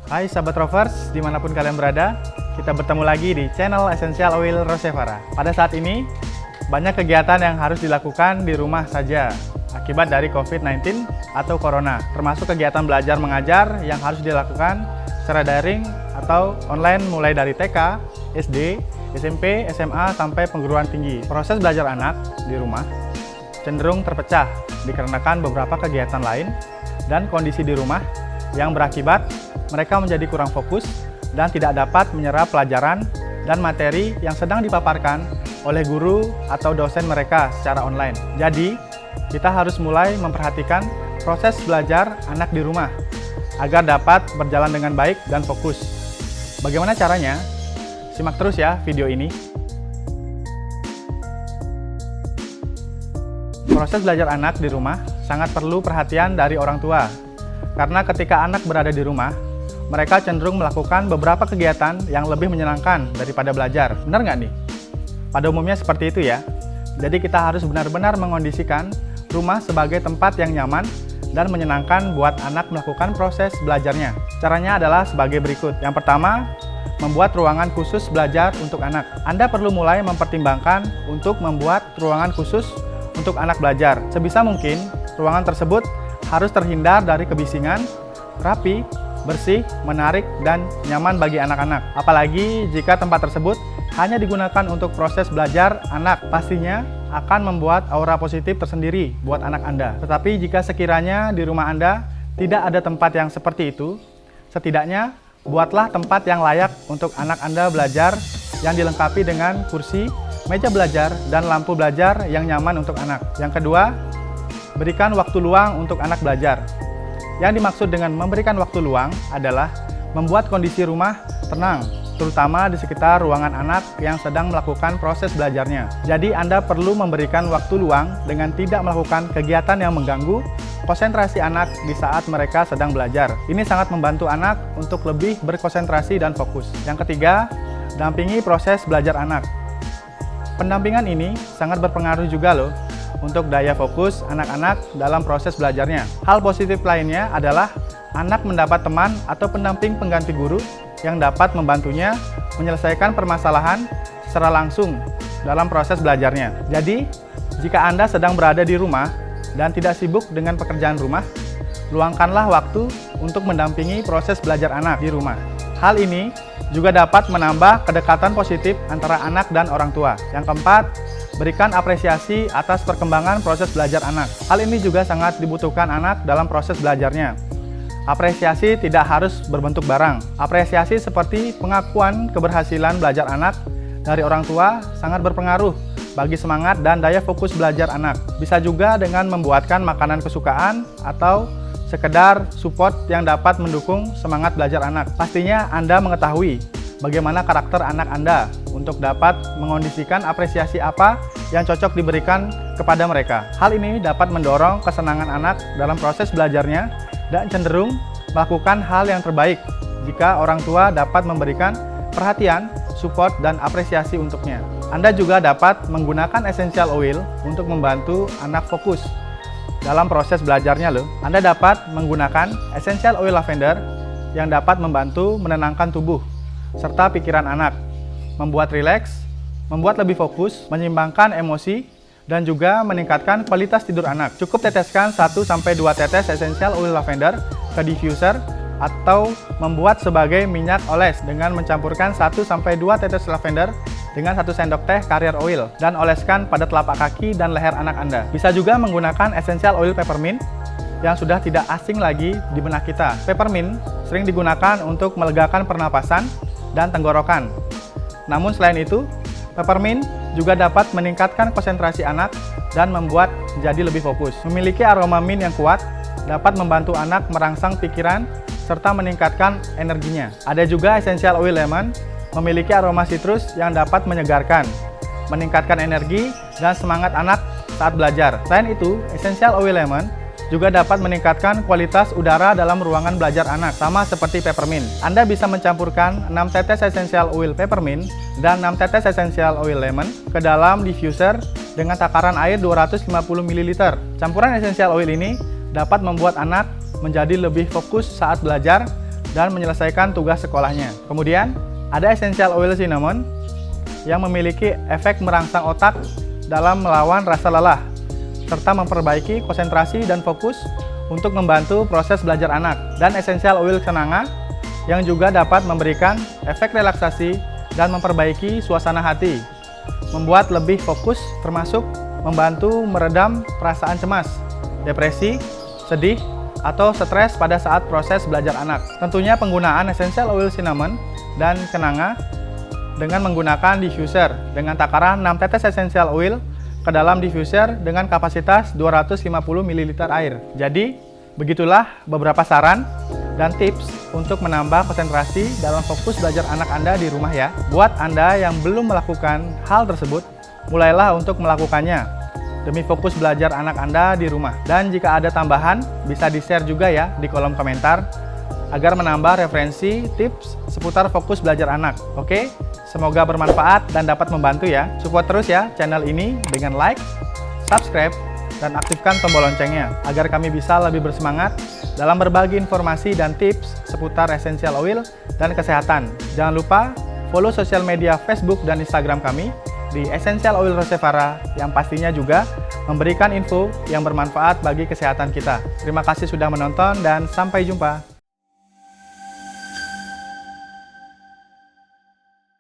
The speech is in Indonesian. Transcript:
Hai sahabat Rovers, dimanapun kalian berada, kita bertemu lagi di channel Essential Oil Rosevara. Pada saat ini, banyak kegiatan yang harus dilakukan di rumah saja akibat dari COVID-19 atau Corona, termasuk kegiatan belajar mengajar yang harus dilakukan secara daring atau online mulai dari TK, SD, SMP, SMA, sampai perguruan tinggi. Proses belajar anak di rumah cenderung terpecah dikarenakan beberapa kegiatan lain dan kondisi di rumah yang berakibat mereka menjadi kurang fokus dan tidak dapat menyerap pelajaran dan materi yang sedang dipaparkan oleh guru atau dosen mereka secara online. Jadi, kita harus mulai memperhatikan proses belajar anak di rumah agar dapat berjalan dengan baik dan fokus. Bagaimana caranya? Simak terus ya video ini. Proses belajar anak di rumah sangat perlu perhatian dari orang tua. Karena ketika anak berada di rumah, mereka cenderung melakukan beberapa kegiatan yang lebih menyenangkan daripada belajar. Benar nggak nih? Pada umumnya seperti itu ya. Jadi kita harus benar-benar mengondisikan rumah sebagai tempat yang nyaman dan menyenangkan buat anak melakukan proses belajarnya. Caranya adalah sebagai berikut. Yang pertama, membuat ruangan khusus belajar untuk anak. Anda perlu mulai mempertimbangkan untuk membuat ruangan khusus untuk anak belajar. Sebisa mungkin, ruangan tersebut harus terhindar dari kebisingan, rapi, bersih, menarik, dan nyaman bagi anak-anak. Apalagi jika tempat tersebut hanya digunakan untuk proses belajar anak, pastinya akan membuat aura positif tersendiri buat anak Anda. Tetapi jika sekiranya di rumah Anda tidak ada tempat yang seperti itu, setidaknya buatlah tempat yang layak untuk anak Anda belajar yang dilengkapi dengan kursi, meja belajar, dan lampu belajar yang nyaman untuk anak. Yang kedua, berikan waktu luang untuk anak belajar. Yang dimaksud dengan memberikan waktu luang adalah membuat kondisi rumah tenang, terutama di sekitar ruangan anak yang sedang melakukan proses belajarnya. Jadi Anda perlu memberikan waktu luang dengan tidak melakukan kegiatan yang mengganggu konsentrasi anak di saat mereka sedang belajar. Ini sangat membantu anak untuk lebih berkonsentrasi dan fokus. Yang ketiga, dampingi proses belajar anak. Pendampingan ini sangat berpengaruh juga loh untuk daya fokus anak-anak dalam proses belajarnya. Hal positif lainnya adalah anak mendapat teman atau pendamping pengganti guru yang dapat membantunya menyelesaikan permasalahan secara langsung dalam proses belajarnya. Jadi, jika Anda sedang berada di rumah dan tidak sibuk dengan pekerjaan rumah, luangkanlah waktu untuk mendampingi proses belajar anak di rumah. Hal ini juga dapat menambah kedekatan positif antara anak dan orang tua. Yang keempat, berikan apresiasi atas perkembangan proses belajar anak. Hal ini juga sangat dibutuhkan anak dalam proses belajarnya. Apresiasi tidak harus berbentuk barang. Apresiasi seperti pengakuan keberhasilan belajar anak dari orang tua sangat berpengaruh bagi semangat dan daya fokus belajar anak. Bisa juga dengan membuatkan makanan kesukaan atau sekedar support yang dapat mendukung semangat belajar anak. Pastinya Anda mengetahui bagaimana karakter anak Anda untuk dapat mengondisikan apresiasi apa yang cocok diberikan kepada mereka. Hal ini dapat mendorong kesenangan anak dalam proses belajarnya dan cenderung melakukan hal yang terbaik jika orang tua dapat memberikan perhatian, support, dan apresiasi untuknya. Anda juga dapat menggunakan essential oil untuk membantu anak fokus dalam proses belajarnya loh. Anda dapat menggunakan essential oil lavender yang dapat membantu menenangkan tubuh serta pikiran anak, membuat rileks, membuat lebih fokus, menyeimbangkan emosi, dan juga meningkatkan kualitas tidur anak. Cukup teteskan 1-2 tetes essential oil lavender ke diffuser atau membuat sebagai minyak oles dengan mencampurkan 1-2 tetes lavender dengan 1 sendok teh carrier oil dan oleskan pada telapak kaki dan leher anak Anda. Bisa juga menggunakan essential oil peppermint yang sudah tidak asing lagi di benak kita. Peppermint sering digunakan untuk melegakan pernapasan dan tenggorokan. Namun selain itu, peppermint juga dapat meningkatkan konsentrasi anak dan membuat jadi lebih fokus. Memiliki aroma mint yang kuat dapat membantu anak merangsang pikiran serta meningkatkan energinya. Ada juga essential oil lemon, memiliki aroma citrus yang dapat menyegarkan, meningkatkan energi dan semangat anak saat belajar. Selain itu, essential oil lemon juga dapat meningkatkan kualitas udara dalam ruangan belajar anak, sama seperti peppermint. Anda bisa mencampurkan 6 tetes essential oil peppermint dan 6 tetes essential oil lemon ke dalam diffuser dengan takaran air 250 ml. Campuran essential oil ini dapat membuat anak menjadi lebih fokus saat belajar dan menyelesaikan tugas sekolahnya. Kemudian, ada essential oil cinnamon yang memiliki efek merangsang otak dalam melawan rasa lelah, serta memperbaiki konsentrasi dan fokus untuk membantu proses belajar anak. Dan essential oil kenanga yang juga dapat memberikan efek relaksasi dan memperbaiki suasana hati, membuat lebih fokus, termasuk membantu meredam perasaan cemas, depresi, sedih, atau stres pada saat proses belajar anak. Tentunya penggunaan essential oil cinnamon dan kenanga dengan menggunakan diffuser dengan takaran 6 tetes essential oil ke dalam diffuser dengan kapasitas 250 ml air. Jadi, begitulah beberapa saran dan tips untuk menambah konsentrasi dalam fokus belajar anak Anda di rumah ya. Buat Anda yang belum melakukan hal tersebut, mulailah untuk melakukannya demi fokus belajar anak Anda di rumah. Dan jika ada tambahan, bisa di-share juga ya di kolom komentar agar menambah referensi tips seputar fokus belajar anak. Oke, semoga bermanfaat dan dapat membantu ya. Support terus ya channel ini dengan like, subscribe, dan aktifkan tombol loncengnya agar kami bisa lebih bersemangat dalam berbagi informasi dan tips seputar essential oil dan kesehatan. Jangan lupa follow sosial media Facebook dan Instagram kami di Essential Oil Rosevara yang pastinya juga memberikan info yang bermanfaat bagi kesehatan kita. Terima kasih sudah menonton dan sampai jumpa.